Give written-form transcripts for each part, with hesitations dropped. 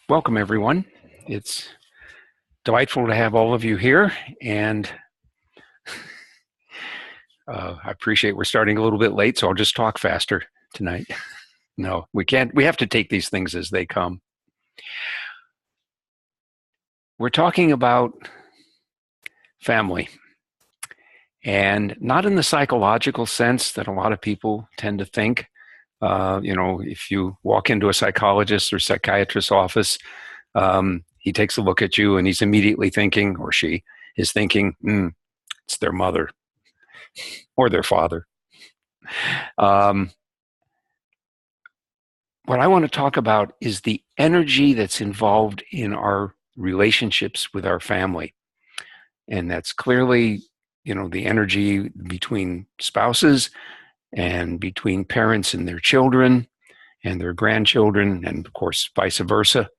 Welcome, everyone. It's delightful to have all of you here, and I appreciate we're starting a little bit late, so I'll just talk faster tonight. No, we can't. We have to take these things as they come. We're talking about family, and not in the psychological sense that a lot of people tend to think. If you walk into a psychologist or psychiatrist's office, he takes a look at you and he's immediately thinking, or she is thinking, it's their mother or their father. What I want to talk about is the energy that's involved in our relationships with our family. And that's clearly, the energy between spouses and between parents and their children and their grandchildren, and of course, vice versa.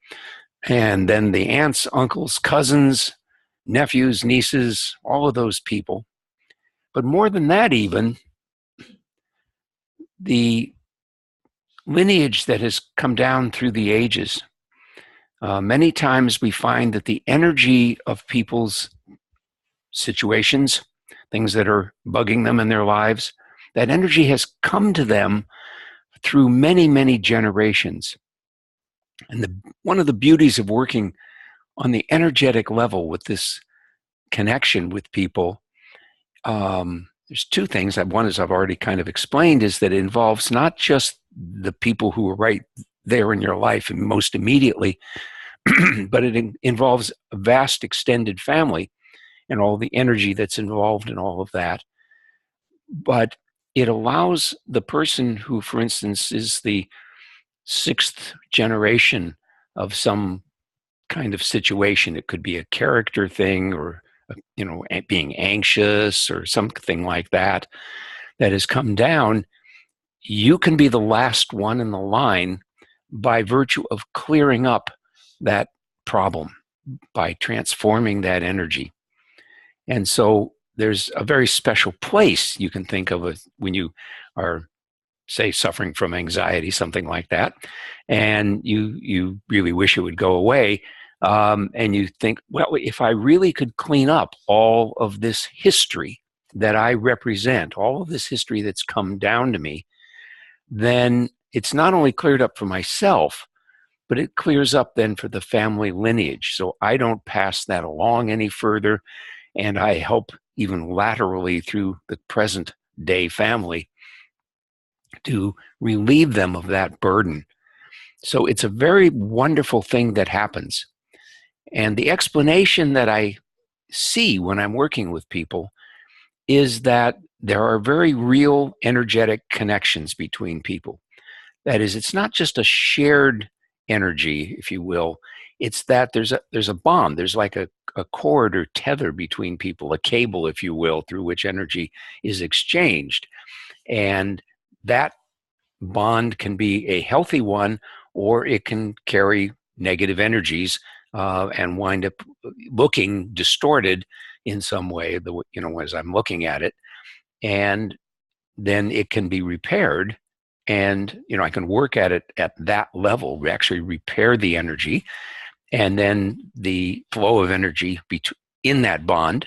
And then the aunts, uncles, cousins, nephews, nieces, all of those people. But more than that, even the lineage that has come down through the ages. Many times we find that the energy of people's situations, things that are bugging them in their lives, that energy has come to them through many, many generations. And one of the beauties of working on the energetic level with this connection with people, there's two things. One, as I've already kind of explained, is that it involves not just the people who are right there in your life and most immediately, but it involves a vast extended family and all the energy that's involved in all of that. But it allows the person who, for instance, is the sixth generation of some kind of situation. It could be a character thing or, being anxious or something like that has come down. You can be the last one in the line by virtue of clearing up that problem, by transforming that energy. And so there's a very special place you can think of it when you are, say, suffering from anxiety, something like that, and you really wish it would go away. And you think, well, if I really could clean up all of this history that I represent, all of this history that's come down to me, then it's not only cleared up for myself, but it clears up then for the family lineage. So I don't pass that along any further, and I help even laterally through the present day family to relieve them of that burden. So it's a very wonderful thing that happens. And the explanation that I see when I'm working with people is that there are very real energetic connections between people. That is, it's not just a shared energy, if you will. It's that there's a bond. There's like a cord or tether between people, a cable, if you will, through which energy is exchanged. And that bond can be a healthy one, or it can carry negative energies and wind up looking distorted in some way, as I'm looking at it. And then it can be repaired. And, I can work at it at that level, actually repair the energy. And then the flow of energy in that bond,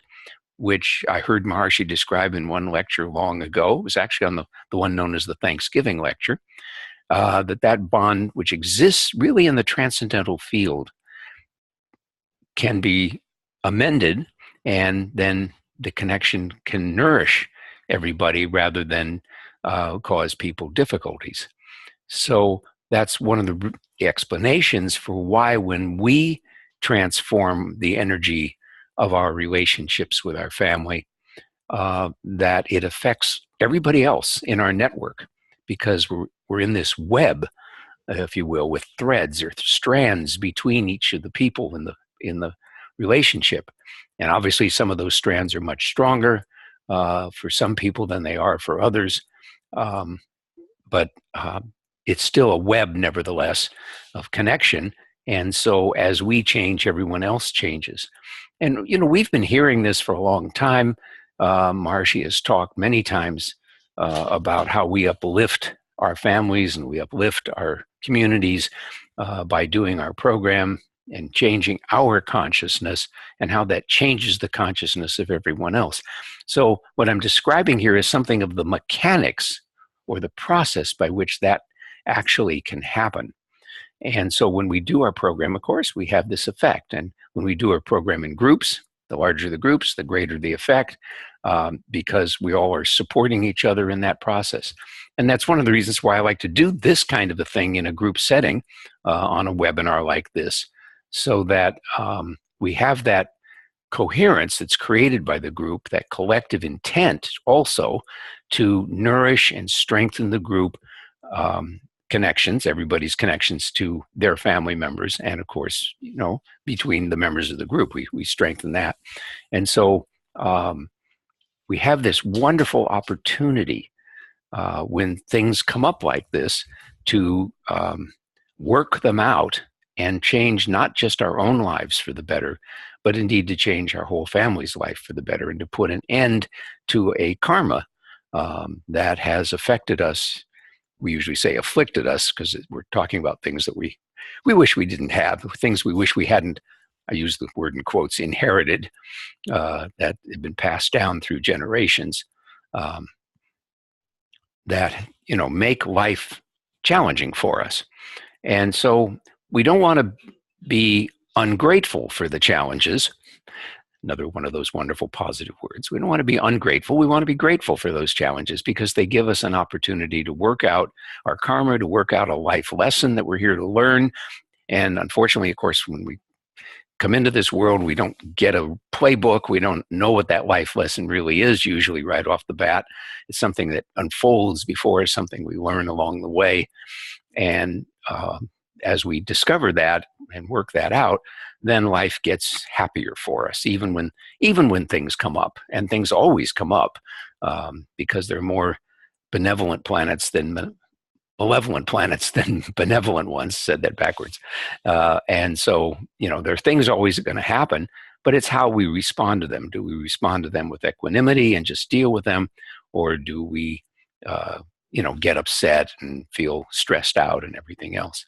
which I heard Maharishi describe in one lecture long ago, it was actually on the one known as the Thanksgiving lecture, that bond, which exists really in the transcendental field, can be amended, and then the connection can nourish everybody rather than cause people difficulties. So that's one of the explanations for why when we transform the energy of our relationships with our family, that it affects everybody else in our network, because we're in this web, if you will, with threads or strands between each of the people in the relationship. And obviously some of those strands are much stronger for some people than they are for others. But it's still a web, nevertheless, of connection. And so as we change, everyone else changes. And, we've been hearing this for a long time. Maharishi has talked many times about how we uplift our families and we uplift our communities by doing our program and changing our consciousness, and how that changes the consciousness of everyone else. So what I'm describing here is something of the mechanics or the process by which that actually can happen. And so when we do our program, of course, we have this effect. And when we do our program in groups, the larger the groups, the greater the effect, because we all are supporting each other in that process. And that's one of the reasons why I like to do this kind of a thing in a group setting on a webinar like this, so that we have that coherence that's created by the group, that collective intent also to nourish and strengthen the group connections, everybody's connections to their family members, and of course, between the members of the group, we strengthen that. And so we have this wonderful opportunity when things come up like this to work them out and change not just our own lives for the better, but indeed to change our whole family's life for the better, and to put an end to a karma that has affected us. We usually say afflicted us because we're talking about things that we wish we didn't have, things we wish we hadn't, I use the word in quotes, inherited, that had been passed down through generations, that make life challenging for us. And so we don't want to be ungrateful for the challenges. Another one of those wonderful positive words. We don't want to be ungrateful. We want to be grateful for those challenges because they give us an opportunity to work out our karma, to work out a life lesson that we're here to learn. And unfortunately, of course, when we come into this world, we don't get a playbook. We don't know what that life lesson really is usually right off the bat. It's something that unfolds before us, something we learn along the way. And as we discover that and work that out, then life gets happier for us, even when things come up. And things always come up because there are more benevolent planets than malevolent planets than benevolent ones. Said that backwards. And so, there are things always going to happen, but it's how we respond to them. Do we respond to them with equanimity and just deal with them? Or do we, get upset and feel stressed out and everything else?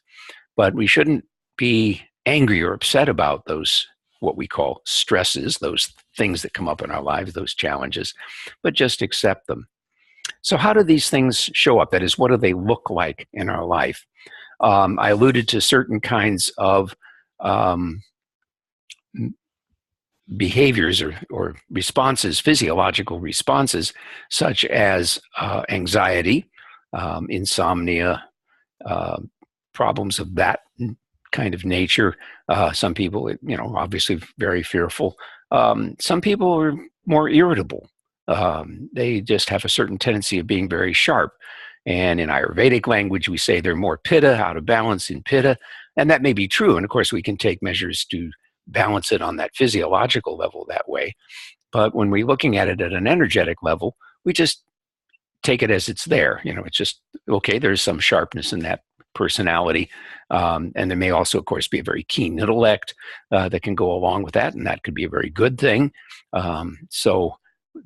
But we shouldn't be angry or upset about those, what we call stresses, those things that come up in our lives, those challenges, but just accept them. So how do these things show up? That is, what do they look like in our life? I alluded to certain kinds of behaviors or responses, physiological responses, such as anxiety, insomnia, problems of that kind of nature. Some people, obviously very fearful. Some people are more irritable. They just have a certain tendency of being very sharp. And in Ayurvedic language, we say they're more pitta, out of balance in pitta. And that may be true. And of course, we can take measures to balance it on that physiological level that way. But when we're looking at it at an energetic level, we just take it as it's there. It's just, okay, there's some sharpness in that personality. And there may also, of course, be a very keen intellect that can go along with that. And that could be a very good thing. So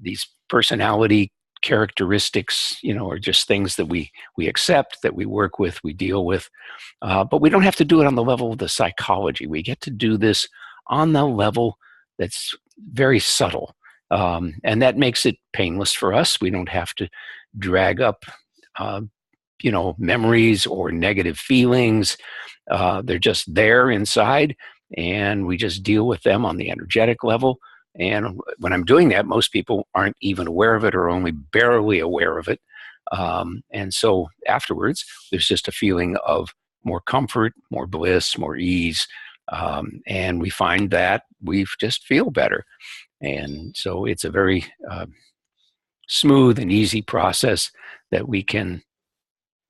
these personality characteristics, are just things that we accept, that we work with, we deal with. But we don't have to do it on the level of the psychology. We get to do this on the level that's very subtle. And that makes it painless for us. We don't have to drag up, memories or negative feelings. They're just there inside, and we just deal with them on the energetic level. And when I'm doing that, most people aren't even aware of it or only barely aware of it. And so afterwards, there's just a feeling of more comfort, more bliss, more ease. And we find that we just feel better. And so it's a very smooth and easy process that we can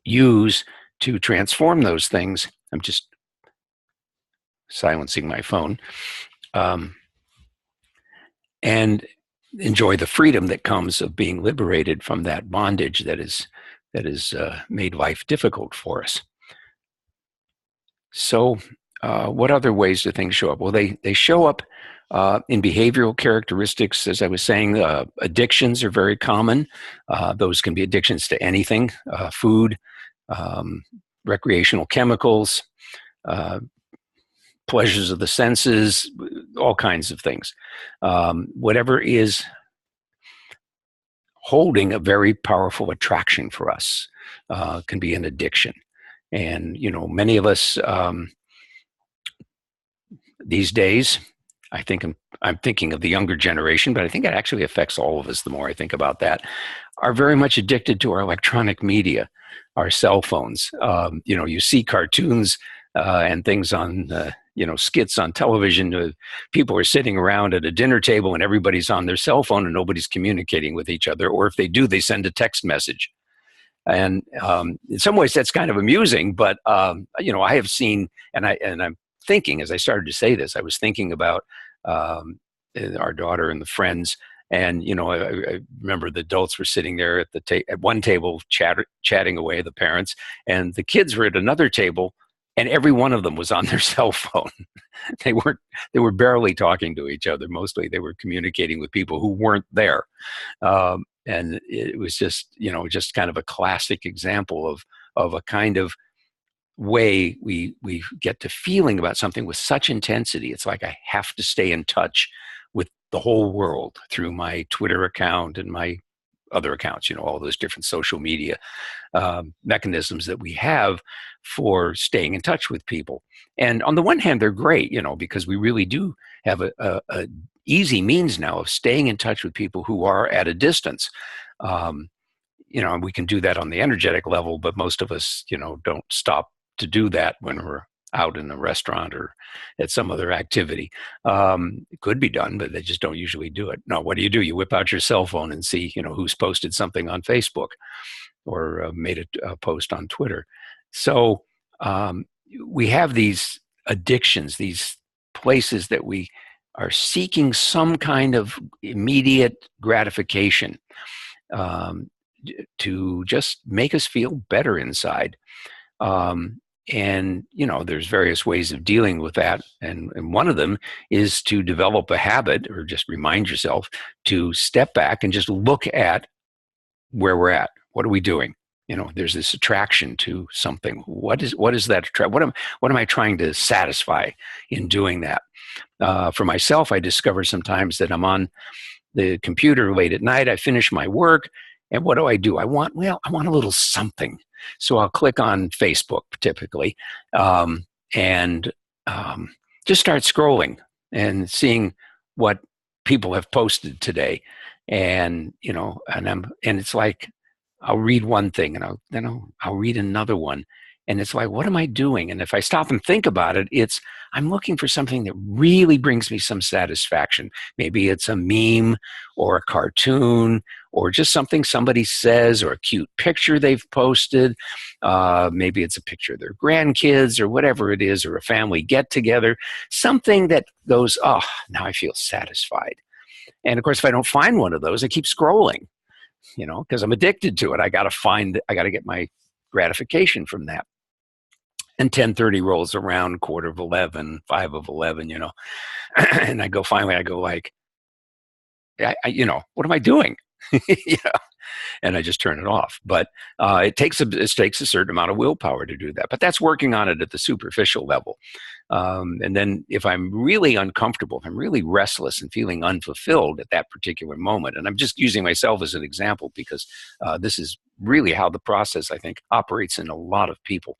use to transform those things. I'm just silencing my phone. And enjoy the freedom that comes of being liberated from that bondage that is made life difficult for us. So what other ways do things show up? Well, they show up in behavioral characteristics. As I was saying, addictions are very common. Those can be addictions to anything, food, recreational chemicals, pleasures of the senses, all kinds of things. Whatever is holding a very powerful attraction for us can be an addiction. And, many of us these days, I think I'm thinking of the younger generation, but I think it actually affects all of us the more I think about that, are very much addicted to our electronic media, our cell phones. You see cartoons and things on, skits on television. People are sitting around at a dinner table and everybody's on their cell phone and nobody's communicating with each other. Or if they do, they send a text message. And in some ways, that's kind of amusing. But I have seen, and I'm thinking as I started to say this, I was thinking about our daughter and the friends. And I remember the adults were sitting there at at one table chatting away, the parents, and the kids were at another table, and every one of them was on their cell phone. They were barely talking to each other. Mostly, they were communicating with people who weren't there. And it was just kind of a classic example of a kind of way we get to feeling about something with such intensity. It's like I have to stay in touch with the whole world through my Twitter account and my other accounts, all those different social media mechanisms that we have for staying in touch with people. And on the one hand, they're great, because we really do have a easy means now of staying in touch with people who are at a distance. And we can do that on the energetic level, but most of us, don't stop to do that when we're out in a restaurant or at some other activity. It could be done, but they just don't usually do it. No, what do? You whip out your cell phone and see, who's posted something on Facebook or made a post on Twitter. So we have these addictions, these places that we are seeking some kind of immediate gratification to just make us feel better inside. And, there's various ways of dealing with that. And one of them is to develop a habit, or just remind yourself to step back and just look at where we're at. What are we doing? There's this attraction to something. What is that? What am I trying to satisfy in doing that? For myself, I discover sometimes that I'm on the computer late at night. I finish my work, and what do? I want a little something. So I'll click on Facebook typically, and just start scrolling and seeing what people have posted today. And and it's like I'll read one thing, and I'll read another one, and it's like, what am I doing? And if I stop and think about it, I'm looking for something that really brings me some satisfaction. Maybe it's a meme or a cartoon or just something somebody says or a cute picture they've posted. Maybe it's a picture of their grandkids or whatever it is, or a family get together, something that goes, oh, now I feel satisfied. And of course, if I don't find one of those, I keep scrolling, because I'm addicted to it. I got to get my gratification from that. And 10:30 rolls around, 11:15, 5 of 11, and I go like, what am I doing? And I just turn it off. But it takes a certain amount of willpower to do that. But that's working on it at the superficial level. And then if I'm really uncomfortable, if I'm really restless and feeling unfulfilled at that particular moment, and I'm just using myself as an example because this is really how the process, I think, operates in a lot of people,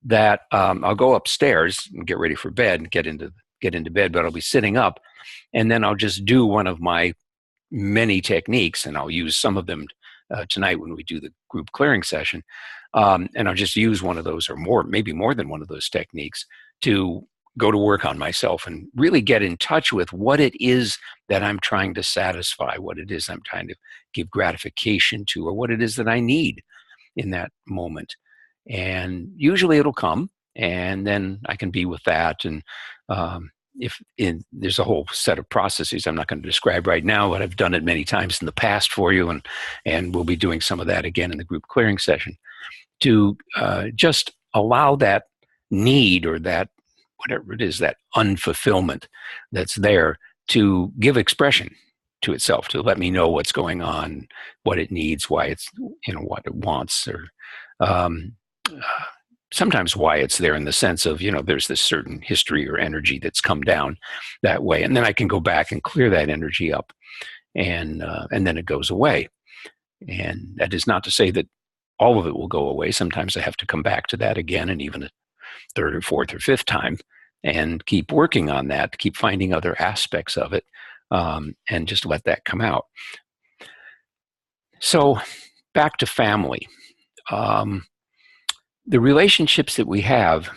that I'll go upstairs and get ready for bed, get into bed, but I'll be sitting up, and then I'll just do one of my many techniques, and I'll use some of them tonight when we do the group clearing session, and I'll just use one of those, or maybe more than one of those techniques, to go to work on myself and really get in touch with what it is that I'm trying to satisfy, what it is I'm trying to give gratification to, or what it is that I need in that moment. And usually it'll come, and then I can be with that. And there's a whole set of processes I'm not going to describe right now, but I've done it many times in the past for you, and we'll be doing some of that again in the group clearing session, to just allow that need, or that whatever it is, that unfulfillment that's there, to give expression to itself, to let me know what's going on, what it needs, why it's, what it wants, or sometimes why it's there in the sense of, there's this certain history or energy that's come down that way. And then I can go back and clear that energy up, and then it goes away. And that is not to say that all of it will go away. Sometimes I have to come back to that again, and even a third or fourth or fifth time, and keep working on that, keep finding other aspects of it, and just let that come out. So back to family. The relationships that we have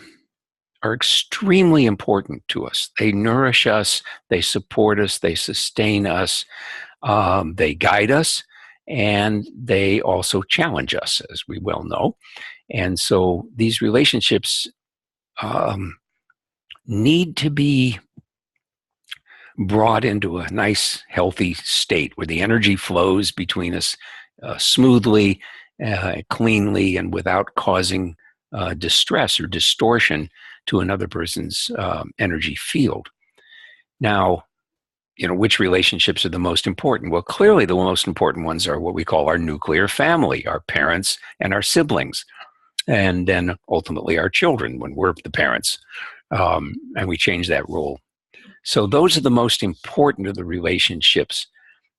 are extremely important to us. They nourish us, they support us, they sustain us, they guide us, and they also challenge us, as we well know. And so these relationships need to be brought into a nice, healthy state where the energy flows between us smoothly, cleanly, and without causing distress or distortion to another person's energy field. Now, which relationships are the most important? Well, clearly the most important ones are what we call our nuclear family, our parents and our siblings, and then ultimately our children when we're the parents, and we change that role. So those are the most important of the relationships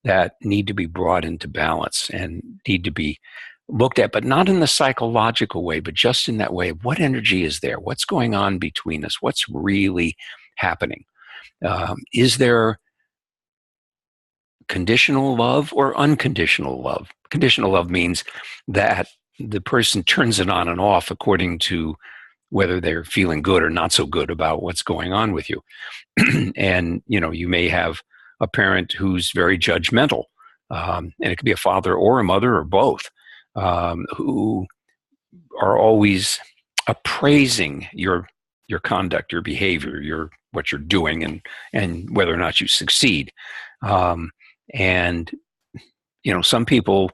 that need to be brought into balance and need to be looked at, but not in the psychological way, but just in that way of what energy is there? What's going on between us? What's really happening? Is there conditional love or unconditional love? Conditional love means that the person turns it on and off according to whether they're feeling good or not so good about what's going on with you. And, you may have a parent who's very judgmental, and it could be a father or a mother or both, who are always appraising your conduct, your behavior, what you're doing, and whether or not you succeed. And some people,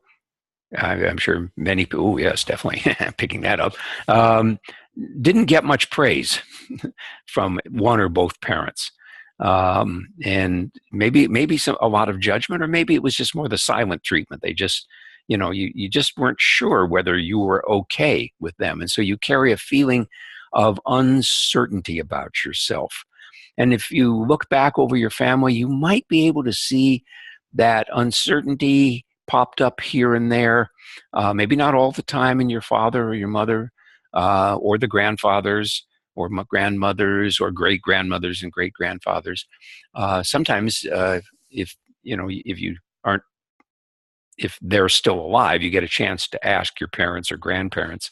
I'm sure many people, oh yes, definitely picking that up, didn't get much praise from one or both parents. And maybe a lot of judgment, or maybe it was just more the silent treatment. They just, you just weren't sure whether you were okay with them. And so you carry a feeling of uncertainty about yourself. And if you look back over your family, you might be able to see that uncertainty popped up here and there, maybe not all the time in your father or your mother, or the grandfathers or grandmothers or great grandmothers and great grandfathers. Sometimes, if they're still alive, you get a chance to ask your parents or grandparents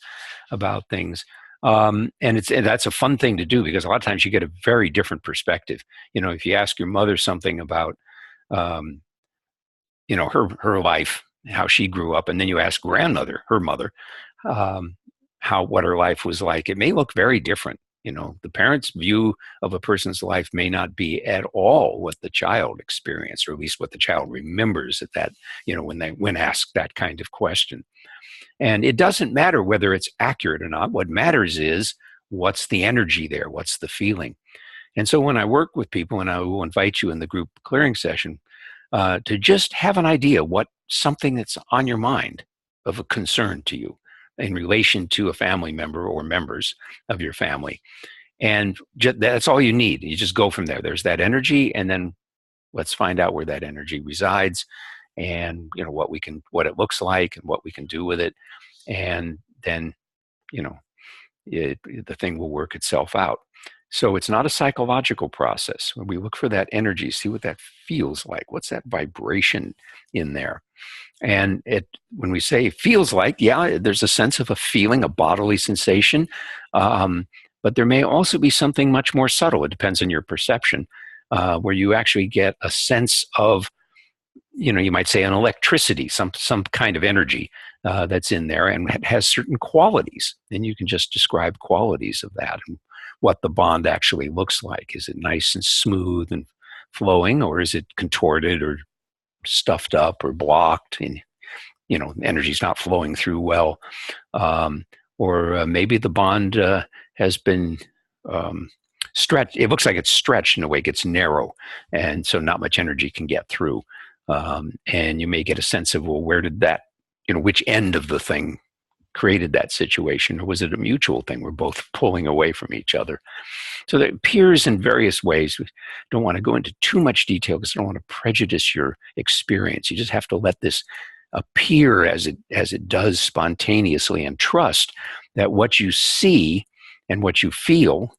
about things. And that's a fun thing to do, because a lot of times you get a very different perspective. If you ask your mother something about, her life, how she grew up, and then you ask grandmother, her mother, what her life was like, it may look very different. The parents' view of a person's life may not be at all what the child experienced, or at least what the child remembers at that, when asked that kind of question. And it doesn't matter whether it's accurate or not. What matters is, what's the energy there? What's the feeling? And so when I work with people, and I will invite you in the group clearing session, to just have an idea what something that's on your mind of a concern to you in relation to a family member or members of your family. And that's all you need. You just go from there. There's that energy, and then let's find out where that energy resides, and what it looks like and what we can do with it. And then, the thing will work itself out. So it's not a psychological process. When we look for that energy, see what that feels like. What's that vibration in there? And when we say feels like, yeah, there's a sense of a feeling, a bodily sensation. But there may also be something much more subtle. It depends on your perception, where you actually get a sense of, you might say an electricity, some kind of energy that's in there, and it has certain qualities. And you can just describe qualities of that and what the bond actually looks like. Is it nice and smooth and flowing, or is it contorted or stuffed up or blocked, and energy's not flowing through well? Or maybe the bond has been stretched. It looks like it's stretched in a way, it gets narrow, and so not much energy can get through. And you may get a sense of, well, where did that, which end of the thing created that situation, or was it a mutual thing? We're both pulling away from each other. So that appears in various ways. We don't want to go into too much detail because I don't want to prejudice your experience. You just have to let this appear as it does spontaneously, and trust that what you see and what you feel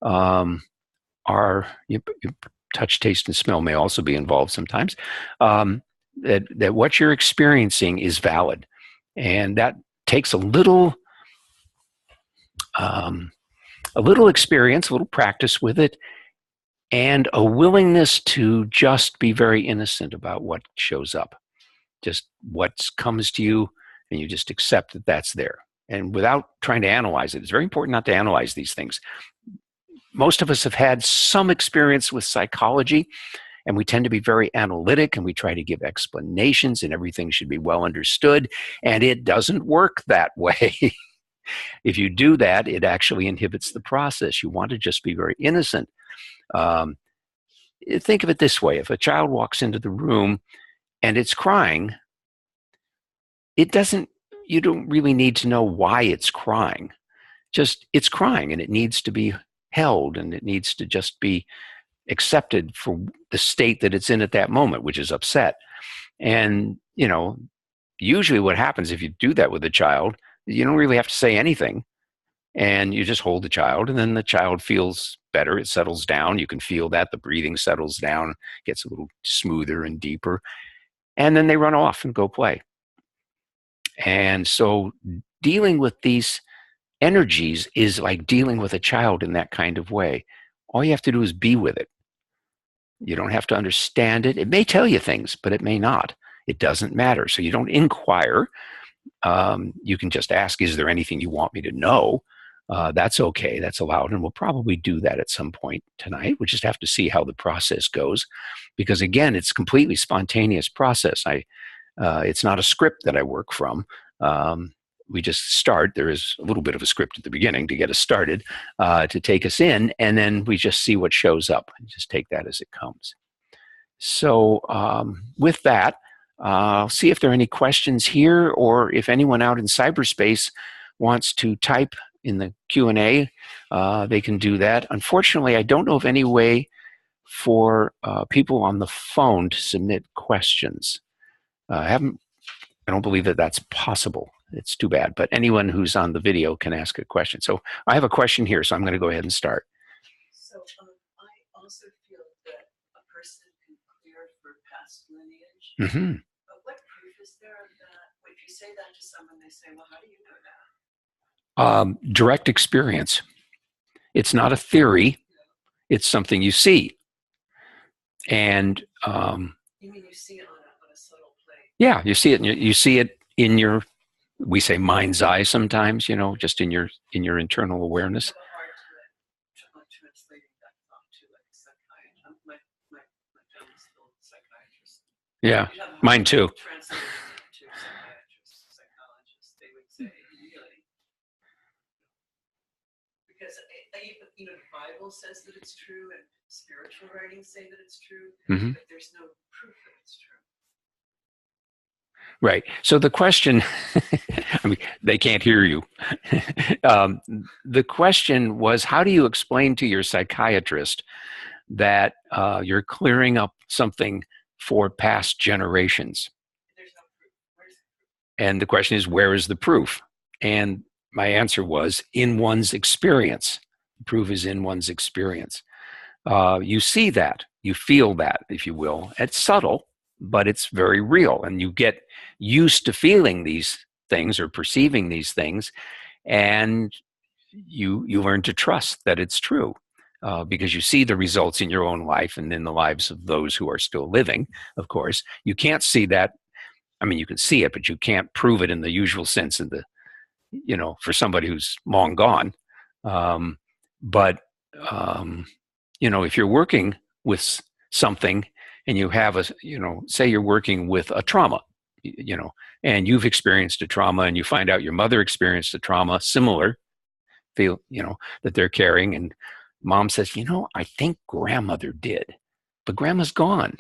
are touch, taste, and smell may also be involved sometimes. That what you're experiencing is valid, and that takes a little experience, a little practice with it, and a willingness to just be very innocent about what shows up, just what comes to you, and you just accept that that's there. And without trying to analyze it, it's very important not to analyze these things. Most of us have had some experience with psychology, and we tend to be very analytic, and we try to give explanations, and everything should be well understood, and it doesn't work that way. If you do that, it actually inhibits the process. You want to just be very innocent. Think of it this way. If a child walks into the room and it's crying, you don't really need to know why it's crying. Just, it's crying, and it needs to be held, and it needs to just be accepted for the state that it's in at that moment, which is upset. And, usually what happens if you do that with a child, you don't really have to say anything, and you just hold the child, and then the child feels better. It settles down. You can feel that the breathing settles down, gets a little smoother and deeper, and then they run off and go play. And so dealing with these energies is like dealing with a child in that kind of way. All you have to do is be with it. You don't have to understand it. It may tell you things, but it may not. It doesn't matter. So you don't inquire. You can just ask, is there anything you want me to know? That's okay. That's allowed. And we'll probably do that at some point tonight. We just have to see how the process goes. Because again, it's a completely spontaneous process. It's not a script that I work from. We just start. There is a little bit of a script at the beginning to get us started, to take us in, and then we just see what shows up and just take that as it comes. So with that, I'll see if there are any questions here, or if anyone out in cyberspace wants to type in the Q&A, they can do that. Unfortunately, I don't know of any way for people on the phone to submit questions. I don't believe that that's possible. It's too bad. But anyone who's on the video can ask a question. So I have a question here, so I'm going to go ahead and start. So I also feel that a person can clear for past lineage. Mm-hmm. But what proof is there of that? If you say that to someone, they say, well, how do you know that? Direct experience. It's not a theory. It's something you see. And you mean you see it on a subtle plane? Yeah, you see it. You see it in your, we say mind's eye sometimes, just in your internal awareness. Yeah, mine too. Because the Bible says that it's true, and spiritual writings say that it's true, mm-hmm. but there's no proof that it's true. Right. So the question, I mean, they can't hear you. The question was, how do you explain to your psychiatrist that you're clearing up something for past generations? There's no proof. Where's the proof? And the question is, where is the proof? And my answer was, in one's experience. The proof is in one's experience. You see that, you feel that, if you will. It's subtle, but it's very real. And you get used to feeling these things or perceiving these things, and you learn to trust that it's true, because you see the results in your own life and in the lives of those who are still living, of course. You can't see that. I mean, you can see it, but you can't prove it in the usual sense of the, for somebody who's long gone. If you're working with something and you have say you're working with a trauma, and you've experienced a trauma, and you find out your mother experienced a trauma similar, that they're carrying, and mom says, I think grandmother did, but grandma's gone.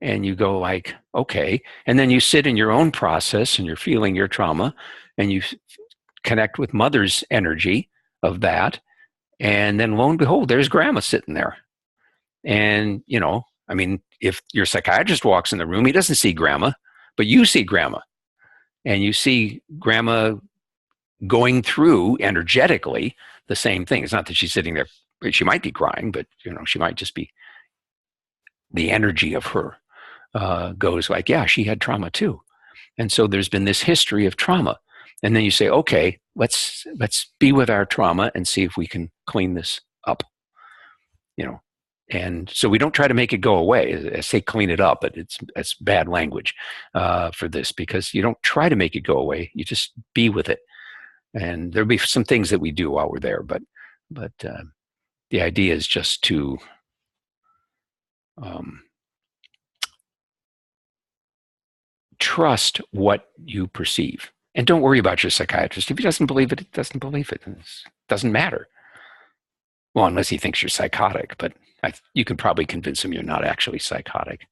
and you go like, okay. And then you sit in your own process and you're feeling your trauma and you connect with mother's energy of that. And then lo and behold, there's grandma sitting there. And, you know, I mean, if your psychiatrist walks in the room, he doesn't see grandma, but you see grandma. And you see grandma going through energetically the same thing. It's not that she's sitting there, she might be crying, but, you know, she might just be, the energy of her goes like, yeah, she had trauma too. And so there's been this history of trauma. And then you say, okay, let's be with our trauma and see if we can clean this up, you know. And so we don't try to make it go away. I say clean it up, but it's bad language for this, because you don't try to make it go away. You just be with it. And there'll be some things that we do while we're there, but the idea is just to trust what you perceive. And don't worry about your psychiatrist. If he doesn't believe it, he doesn't believe it. It doesn't matter. Well, unless he thinks you're psychotic, but you can probably convince him you're not actually psychotic.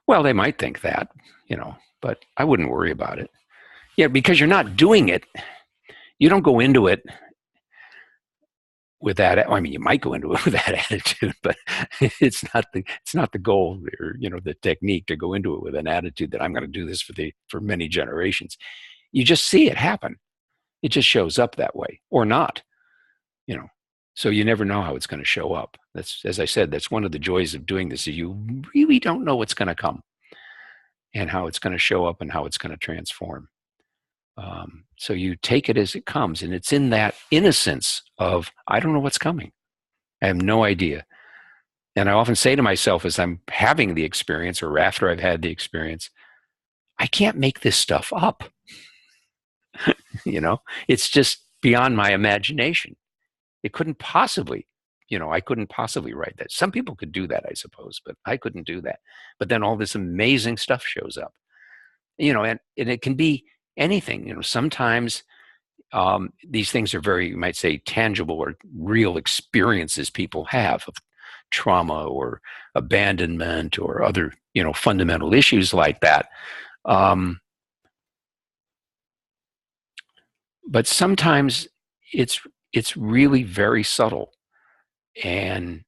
Well, they might think that, you know, but I wouldn't worry about it. Yeah, because you're not doing it. You don't go into it with that. I mean, you might go into it with that attitude, but it's not the goal, or, you know, the technique to go into it with an attitude that I'm going to do this for many generations. You just see it happen. It just shows up that way, or not, you know. So you never know how it's going to show up. That's, as I said, that's one of the joys of doing this, is you really don't know what's going to come and how it's going to show up and how it's going to transform. So you take it as it comes, and it's in that innocence of, I don't know what's coming. I have no idea. And I often say to myself as I'm having the experience, or after I've had the experience, I can't make this stuff up. You know, it's just beyond my imagination. It couldn't possibly, you know, I couldn't possibly write that. Some people could do that, I suppose, but I couldn't do that. But then all this amazing stuff shows up, you know, and it can be anything. You know, sometimes these things are very, you might say, tangible or real experiences people have of trauma or abandonment or other, you know, fundamental issues like that. But sometimes it's really very subtle, and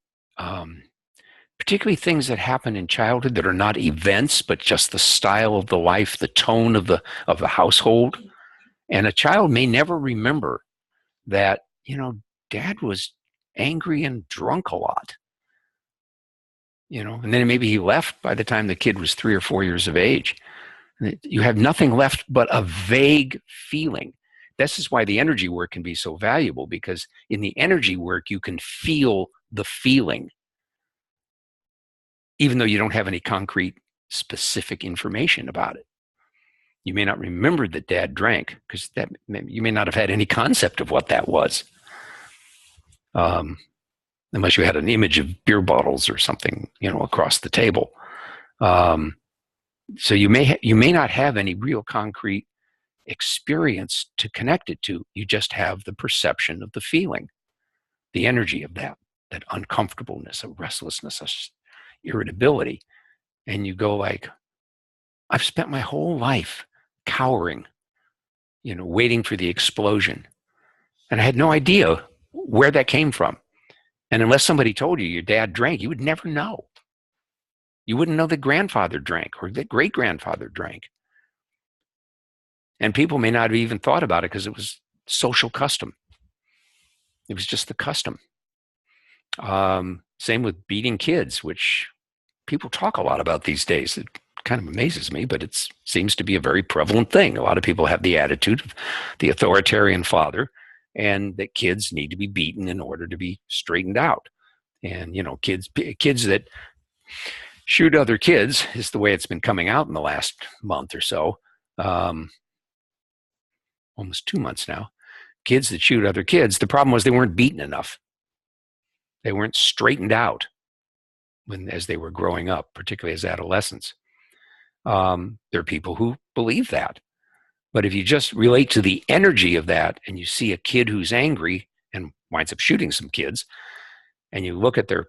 particularly things that happen in childhood that are not events, but just the style of the life, the tone of the household. And a child may never remember that, you know, dad was angry and drunk a lot, you know, and then maybe he left by the time the kid was 3 or 4 years of age. You have nothing left but a vague feeling. This is why the energy work can be so valuable, because in the energy work, you can feel the feeling, even though you don't have any concrete, specific information about it. You may not remember that dad drank, because that you may not have had any concept of what that was, unless you had an image of beer bottles or something, you know, across the table. So you may not have any real concrete experience to connect it to. You just have the perception of the feeling, the energy of that uncomfortableness, a restlessness, a irritability. And you go like, I've spent my whole life cowering, you know, waiting for the explosion. And I had no idea where that came from. And unless somebody told you your dad drank, you would never know. You wouldn't know that grandfather drank or that great-grandfather drank. And people may not have even thought about it because it was social custom. It was just the custom. Same with beating kids, which people talk a lot about these days. It kind of amazes me, but it seems to be a very prevalent thing. A lot of people have the attitude of the authoritarian father, and that kids need to be beaten in order to be straightened out. And, you know, kids that shoot other kids is the way it's been coming out in the last month or so. Almost 2 months now. Kids that shoot other kids, the problem was they weren't beaten enough. They weren't straightened out as they were growing up, particularly as adolescents. There are people who believe that. But if you just relate to the energy of that and you see a kid who's angry and winds up shooting some kids, and you look at their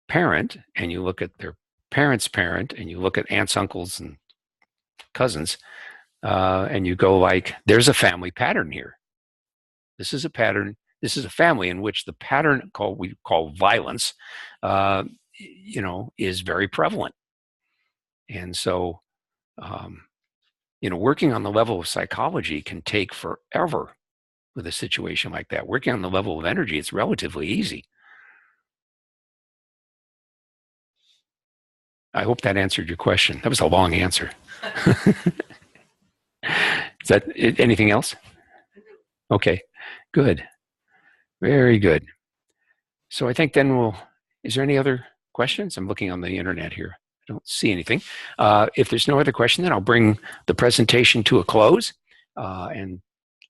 parent, and you look at their parents' parent, and you look at aunts, uncles, and cousins, and you go like, there's a family pattern here. This is a pattern. This is a family in which the pattern we call violence, is very prevalent. And so, working on the level of psychology can take forever with a situation like that. Working on the level of energy, it's relatively easy. I hope that answered your question. That was a long answer. Is that anything else? Okay, good. Very good. So I think then is there any other questions? I'm looking on the internet here. I don't see anything. If there's no other question, then I'll bring the presentation to a close and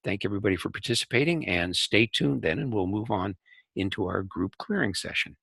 thank everybody for participating, and stay tuned then, and we'll move on into our group clearing session.